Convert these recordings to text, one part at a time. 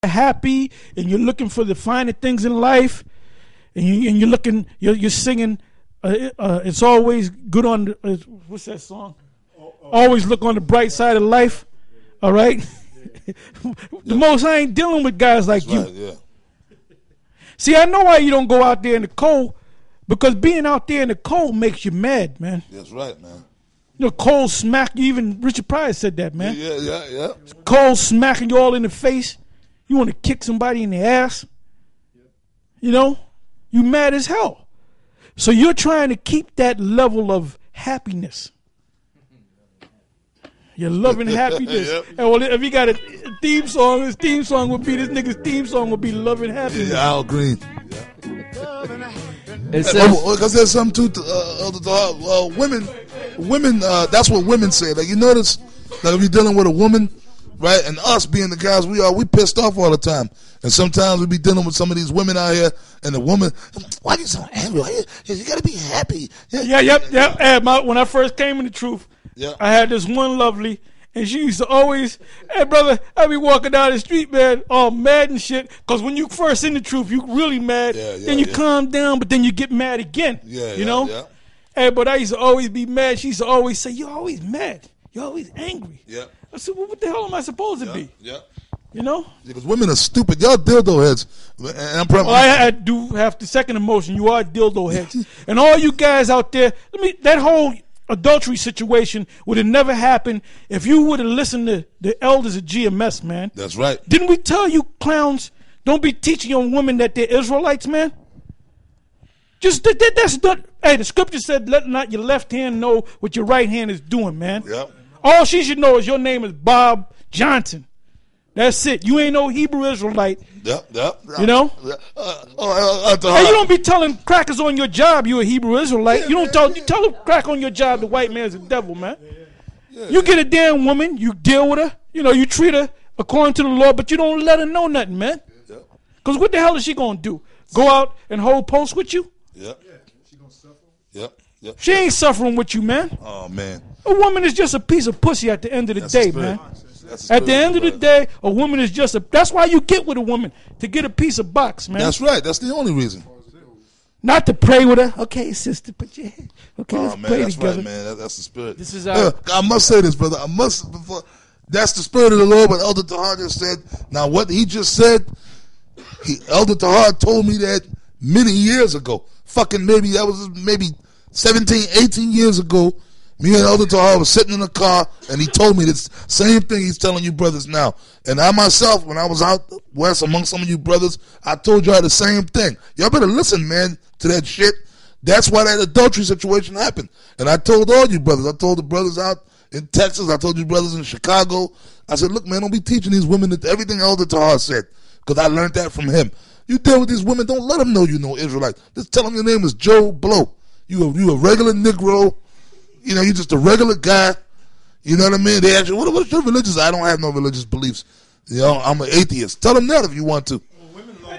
happy and you're looking for the finer things in life, and you're singing, it's always good on the, what's that song? Always look on the bright side of life. All right. The most I ain't dealing with guys like you. Right, yeah. See, I know why you don't go out there in the cold, because being out there in the cold makes you mad, man. That's right, man. You know, cold smack you. Even Richard Pryor said that, man. Yeah. Cold smacking you all in the face. You want to kick somebody in the ass. You know, you mad as hell. So you're trying to keep that level of happiness. You're loving happiness. Yep. And well, if you got a theme song, his theme song would be, this nigga's theme song would be loving happiness. Yeah, Al Green. It says, Because there's something too, women, that's what women say. Like, you notice, like, if you're dealing with a woman, right, and us being the guys we pissed off all the time. And sometimes we be dealing with some of these women out here, and the woman, why are you so angry? You got to be happy. Yep. Hey, when I first came in the truth, I had this one lovely, and she used to always, hey, brother, I be walking down the street, man, all mad and shit. Because when you first in the truth, you really mad. Then you calm down, but then you get mad again. You know? Yeah. Hey, but I used to always be mad. She used to always say, you're always mad. You're always angry. Yeah. I said, well, what the hell am I supposed to be? Yeah. You know? Because women are stupid. Y'all dildo heads. And I'm probably, I do have the second emotion. You are dildo heads. And all you guys out there, that whole adultery situation would have never happened if you would have listened to the elders of GMS, man. That's right. Didn't we tell you clowns, don't be teaching young women that they're Israelites, man? Just that's not. Hey, the scripture said, let not your left hand know what your right hand is doing, man. Yep. All she should know is your name is Bob Johnson. That's it. You ain't no Hebrew Israelite. Yep. You know? Hey, you don't be telling crackers on your job you a Hebrew Israelite. You tell a crack on your job the white man's the devil, man. You get a damn woman, you deal with her, you treat her according to the law, but you don't let her know nothing, man. Because what the hell is she going to do? Go out and hold posts with you? Yep. She gonna suffer? Yep. She ain't suffering with you, man. Oh, man. A woman is just a piece of pussy at the end of the day, man. At the end of the day, a woman is just that's why you get with a woman, to get a piece of box, man. That's right. That's the only reason. Not to pray with her. Okay, sister, put your head. Okay, let's pray that's together. Right, man. That's the spirit. this is I must say this, brother. That's the spirit of the Lord, what Elder Tahar just said. Now, what he just said, Elder Tahar told me that many years ago. That was maybe 17, 18 years ago. Me and Elder Tahar was sitting in the car, and he told me this same thing he's telling you brothers now. And I myself, when I was out west among some of you brothers, I told y'all the same thing. Y'all better listen, man, to that shit. That's why that adultery situation happened. And I told all you brothers. I told the brothers out in Texas. I told you brothers in Chicago. I said, look, man, don't be teaching these women everything Elder Tahar said, because I learned that from him. You deal with these women, don't let them know you know Israelite. Just tell them your name is Joe Blow. You a regular Negro. You just a regular guy. You know what I mean? They ask you, what's your religious? I don't have no religious beliefs. I'm an atheist. Tell them that if you want to.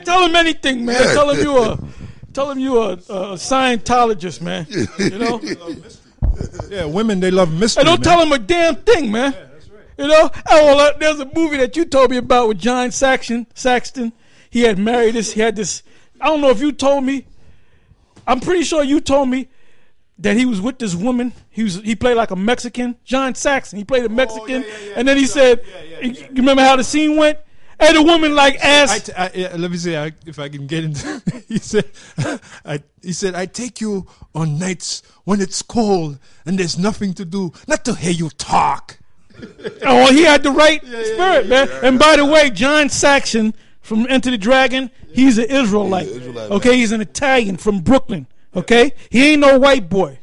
Tell them anything, man. Yeah. Tell them you a Scientologist, man. You know? Yeah, women, they love mystery. And don't tell them a damn thing, man. Yeah, that's right. There's a movie that you told me about with John Saxton. He had married this. He had this. I don't know if you told me. I'm pretty sure you told me that he was with this woman. He played like a Mexican. John Saxon. He played a Mexican. And then he said, you remember how the scene went? And the woman asked. Let me see if I can get into it. He said, I take you on nights when it's cold and there's nothing to do, not to hear you talk. Oh, he had the right spirit, man. And by the way, John Saxon from Enter the Dragon, he's an Israelite. Okay, he's an Italian from Brooklyn. Okay, he ain't no white boy.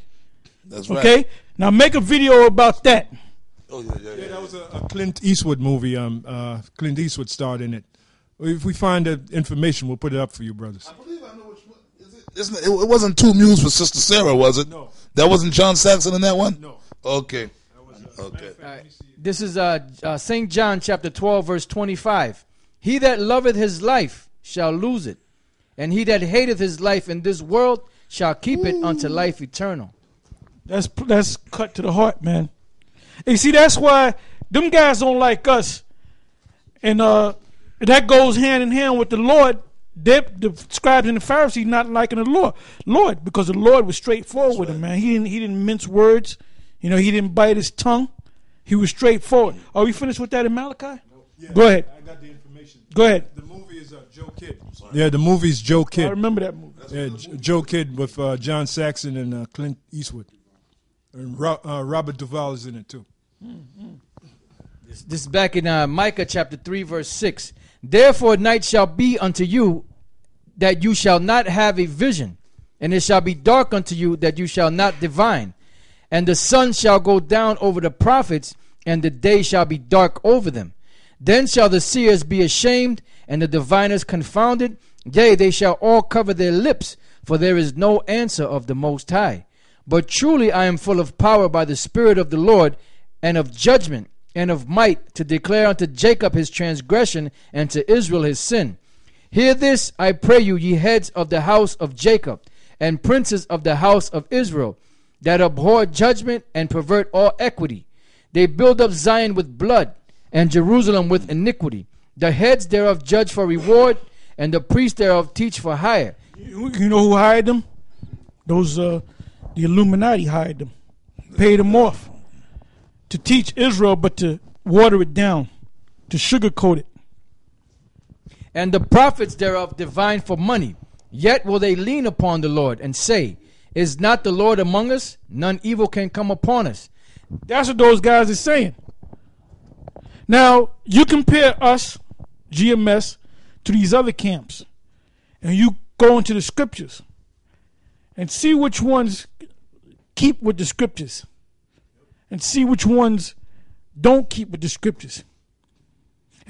That's right. Okay, now make a video about that. Oh yeah. That was a Clint Eastwood movie. Clint Eastwood starred in it. If we find the information, we'll put it up for you, brothers. I believe I know which one. It wasn't Two Mules for Sister Sarah, was it? No. That wasn't John Saxon in that one? No. Okay. Okay. This is St. John chapter 12, verse 25. He that loveth his life shall lose it, and he that hateth his life in this world shall keep it unto life eternal. That's cut to the heart, man. And see, that's why them guys don't like us. And that goes hand in hand with the Lord. The scribes and the Pharisees not liking the Lord, because the Lord was straightforward with him, man. He didn't mince words. You know, he didn't bite his tongue. He was straightforward. Are we finished with that in Malachi? No. Yeah, go ahead. I got the information. Go ahead. The movie is Joe Kidd. Yeah, the movie is Joe Kidd. I remember that movie. Yeah, Joe Kidd with John Saxon and Clint Eastwood. And Robert Duvall is in it too. Mm-hmm. This is back in Micah chapter 3 verse 6. Therefore night shall be unto you that you shall not have a vision, and it shall be dark unto you that you shall not divine. And the sun shall go down over the prophets, and the day shall be dark over them. Then shall the seers be ashamed, and the diviners confounded. Yea, they shall all cover their lips, for there is no answer of the Most High. But truly I am full of power by the Spirit of the Lord, and of judgment, and of might, to declare unto Jacob his transgression, and to Israel his sin. Hear this, I pray you, ye heads of the house of Jacob, and princes of the house of Israel, that abhor judgment and pervert all equity. They build up Zion with blood, and Jerusalem with iniquity. The heads thereof judge for reward, and the priests thereof teach for hire. You know who hired them? Those the Illuminati hired them, paid them off to teach Israel, but to water it down, to sugarcoat it. And the prophets thereof divine for money. Yet will they lean upon the Lord and say, is not the Lord among us? None evil can come upon us. That's what those guys are saying. Now, you compare us, GMS, to these other camps, and you go into the scriptures and see which ones keep with the scriptures and see which ones don't keep with the scriptures.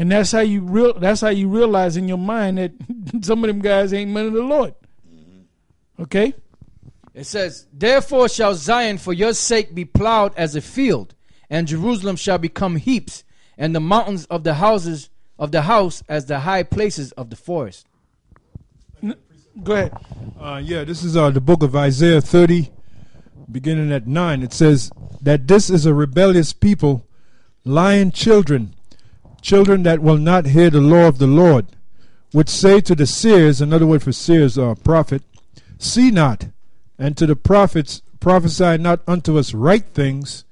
And that's how you realize in your mind that some of them guys ain't men of the Lord. Okay? It says, therefore shall Zion for your sake be plowed as a field, and Jerusalem shall become heaps, and the mountains of the houses of the house as the high places of the forest. Go ahead. Yeah, this is the book of Isaiah 30, beginning at 9. It says that this is a rebellious people, lying children that will not hear the law of the Lord, which say to the seers, another word for seers, prophet, see not, and to the prophets, prophesy not unto us right things,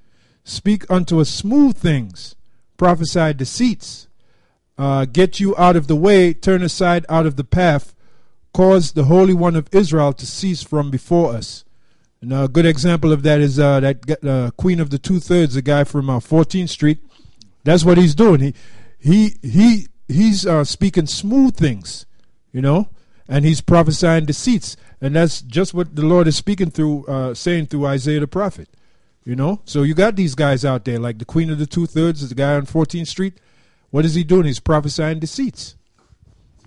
speak unto us smooth things, prophesy deceits, get you out of the way, turn aside out of the path, cause the Holy One of Israel to cease from before us. And a good example of that is that Queen of the Two-Thirds, the guy from 14th Street. That's what he's doing. He's speaking smooth things, you know, and he's prophesying deceits, and that's just what the Lord is speaking through, saying through Isaiah the prophet, you know. So you got these guys out there, like the Queen of the Two-Thirds, the guy on 14th Street. What is he doing? He's prophesying deceits.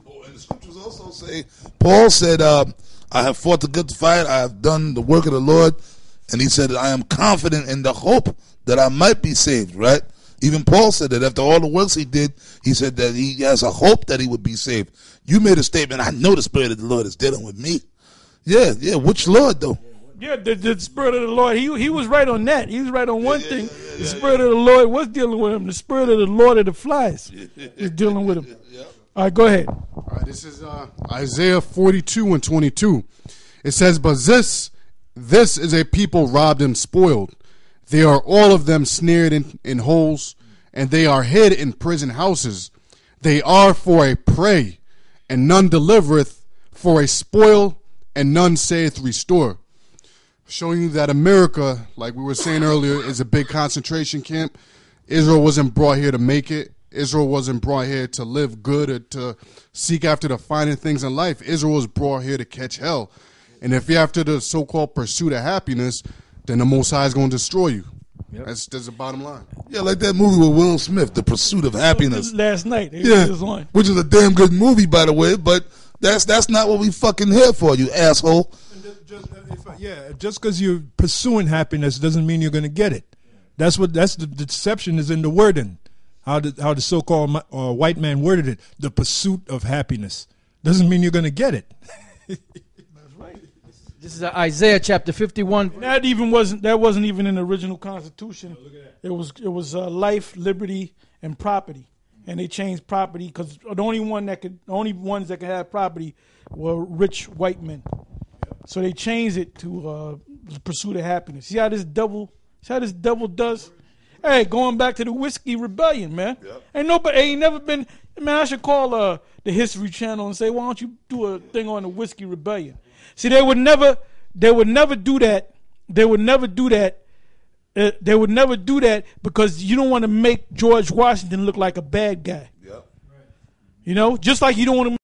Oh, and the scriptures also say, Paul said, I have fought the good fight, I have done the work of the Lord, and he said, I am confident in the hope that I might be saved, right? Even Paul said that after all the works he did, he said that he has a hope that he would be saved. You made a statement, I know the Spirit of the Lord is dealing with me. Yeah, which Lord though? Yeah, the Spirit of the Lord, he was right on that. He was right on one thing. The Spirit of the Lord was dealing with him. The Spirit of the Lord of the Flies is dealing with him. All right, go ahead. All right, this is Isaiah 42 and 22. It says, but this is a people robbed and spoiled. They are all of them snared in holes, and they are hid in prison houses. They are for a prey, and none delivereth, for a spoil, and none saith restore. Showing you that America, like we were saying earlier, is a big concentration camp. Israel wasn't brought here to make it. Israel wasn't brought here to live good or to seek after the finer things in life. Israel was brought here to catch hell. And if you're after the so-called pursuit of happiness, then the Most High is going to destroy you. Yep. That's the bottom line. Yeah, like that movie with Will Smith, The Pursuit of Happiness. Last night. Which is a damn good movie, by the way, but that's not what we fucking here for, you asshole. Just because you're pursuing happiness doesn't mean you're going to get it. That's the deception is in the wording. How the so-called white man worded it. The pursuit of happiness doesn't mean you're going to get it. This is Isaiah chapter 51. That wasn't even in the original Constitution. It was life, liberty, and property. and they changed property because the only ones that could have property were rich white men. So they changed it to the pursuit of happiness. See how this devil does? Hey, going back to the whiskey rebellion, man. Yep. Ain't never been. Man, I should call the History Channel and say, why don't you do a thing on the whiskey rebellion? See, they would never do that. They would never do that. They would never do that because you don't want to make George Washington look like a bad guy. Yep. You know, just like you don't want to